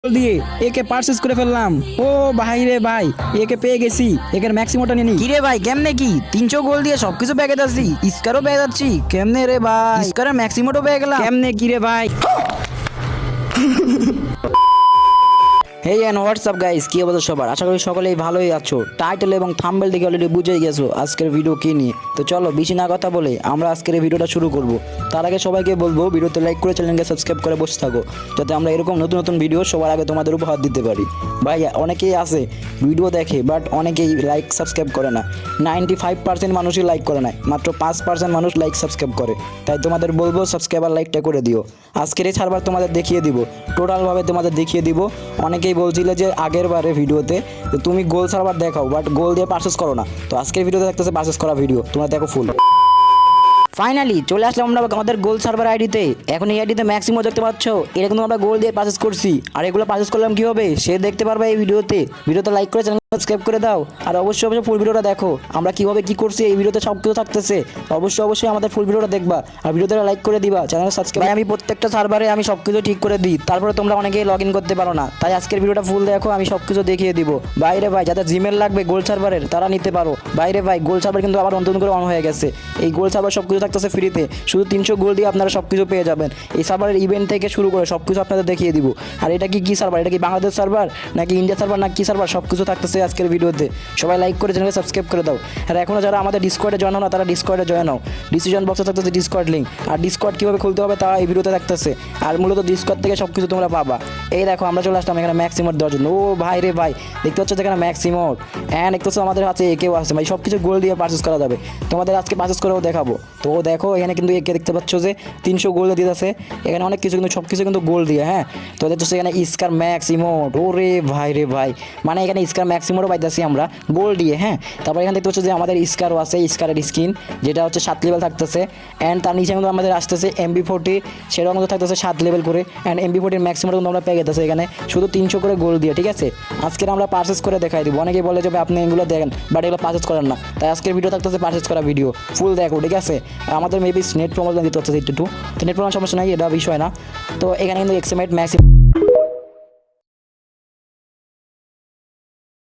দিয়ে একে পারচেজ করে ফেললাম। ও ভাই রে ভাই, একে পেয়ে গেছি। একের ম্যাক্সিমোটা নিয়ে নি। কিরে ভাই কেমনে কি 300 গোল দিয়ে সবকিছু পেয়ে যাচ্ছি, স্কারও পেয়ে যাচ্ছি কেমনে রে ভাই? স্কারের ম্যাক্সিমোটো পেয়ে গেলাম কেমনে কি রে ভাই? হেই এন্ড হোয়াটসঅ্যাপ গাইস, কি অবস্থা সবার? আশা করি সকলেই ভালোই আছো। টাইটেল এবং থাম্বনেল দেখে অলরেডি বুঝেই গেছো আজকের ভিডিও কি নিয়ে। তো চলো বেশি না কথা বলে আমরা আজকের এই ভিডিওটা শুরু করব। তার আগে সবাইকে বলবো ভিডিওতে লাইক করে চ্যানেলকে সাবস্ক্রাইব করে বসে থাকো, যাতে আমরা এরকম নতুন নতুন ভিডিও সবার আগে তোমাদের উপহার দিতে পারি। ভাই অনেকেই আছে ভিডিও দেখে বাট অনেকেই লাইক সাবস্ক্রাইব করে না। 95% মানুষই লাইক করে না, মাত্র 5% মানুষ লাইক সাবস্ক্রাইব করে। তাই তোমাদের বলবো সাবস্ক্রাইব আর লাইকটা করে দিও। আজকের এই সার্ভার তোমাদের দেখিয়ে দিব, টোটালভাবে তোমাদের দেখিয়ে দিব। অনেকেই বলছিলে যে আগের বারে ভিডিওতে যে তুমি গোল সার্ভার দেখাও বাট গোল দিয়ে পারচেস করো না। তো আজকের ভিডিওতে থাকতেছে পারচেস করা ভিডিও, তোমরা দেখো ফুল। ফাইনালি চলে আসলাম আমরা আমাদের গোল সার্ভার আইডিতে। এখন এই আইডিতে ম্যাক্সিমাম দেখতে পাচ্ছ, এটা কিন্তু আমরা গোল দিয়ে পারচেস করছি। আর এগুলো পারচেস করলাম কীভাবে সে দেখতে পারবে এই ভিডিওতে লাইক করে চ্যানেল সাবস্ক্রাইব করে দাও। আর অবশ্যই ফুল ভিডিওটা দেখো, আমরা কীভাবে কী করছি এই ভিডিওতে সব কিছু থাকতেছে। অবশ্যই আমাদের ফুল ভিডিওটা দেখবা আর ভিডিওতে লাইক করে দিবা, চ্যানেল সাবস্ক্রাইব। আমি প্রত্যেকটা সার্ভারে আমি সব কিছু ঠিক করে দিই, তারপরে তোমরা অনেকেই লগ ইন করতে পারো না। তাই আজকের ভিডিওটা ফুল দেখো, আমি সব কিছু দেখিয়ে দিব। বাইরে ভাই যাদের জিমেল লাগবে গোল সার্ভারের তারা নিতে পারো। বাইরে ভাই গোল সার্ভার কিন্তু আবার নতুন করে অন হয়ে গেছে। এই গোল সার্ভার সব কিছু থাকতেছে ফ্রিতে, শুধু 300 গোল দিয়ে আপনারা সব কিছু পেয়ে যাবেন। এই সার্ভারের ইভেন্ট থেকে শুরু করে সব কিছু আপনাদের দেখিয়ে দিব। আর এটা কি সার্ভার, এটা কি বাংলাদেশ সার্ভার নাকি ইন্ডিয়া সার্ভার না কি সার্ভার, সব কিছু থাকতেছে আজকের ভিডিওতে। সবাই লাইক করে চ্যানেলকে সাবস্ক্রাইব করে দাও। আর এখনও যারা আমাদের ডিসকর্ডে জয়েন হও না তারা ডিসকর্ডে জয়েন হও। ডিসিশন বক্সে থাকতেছে ডিসকর্ড লিঙ্ক, আর ডিসকর্ড কীভাবে খুলতে হবে তা এই ভিডিওতে থাকতেছে। আর মূলত ডিসকর্ড থেকে সব কিছু তোমরা পাবা। এই দেখো আমরা চলে আসলাম এখানে ম্যাক্সিমোট দেওয়ার জন্য। ও ভাই রে ভাই, দেখতে পাচ্ছ এখানে ম্যাক্সিমোট অ্যান্ড দেখতে পাচ্ছ আমাদের হাতে একেও আছে। ভাই সব কিছু গোল দিয়ে পারচেস করা যাবে, তোমাদের আজকে পারচেস করেও দেখাবো। তো দেখো এখানে কিন্তু একে দেখতে পাচ্ছ যে 300 গোল দিয়ে আছে। এখানে অনেক কিছু কিন্তু সব কিছু কিন্তু গোল দিয়ে। হ্যাঁ তো দেখছো এখানে স্কার ম্যাক্সিমোট। ও রে ভাই রে ভাই, মানে এখানে স্কার ম্যাক্সিমোটও পাইতেছি আমরা গোল দিয়ে। হ্যাঁ তারপর এখানে দেখতে পাচ্ছ যে আমাদের স্কারও আছে, স্কারের স্কিন যেটা হচ্ছে 7 লেভেল থাকতেছে। অ্যান্ড তার নিচে কিন্তু আমাদের আসতেছে MB40, সেটাও কিন্তু থাকতেছে 7 লেভেল করে। অ্যান্ড MB40 ম্যাক্সিমাম কিন্তু আমরা পেয়ে গেতেছে এখানে শুধু 300 করে গোল দিয়ে। ঠিক আছে, আজকের আমরা পারচেস করে দেখাই দিব। অনেকেই বলে যে আপনি এগুলো দেখেন বাট এগুলো পারচেস করেন না, তাই আজকের ভিডিও থাকতেছে পারচেস করা ভিডিও ফুল দেখো। ঠিক আছে, আমাদের মেবি নেট প্রবলেম দিতে হচ্ছে একটু, তো নেট প্রবলেম সমস্যা নাই, এটা বিষয় না। তো এখানে কিন্তু এক্সএমএট ম্যাক্সিমাম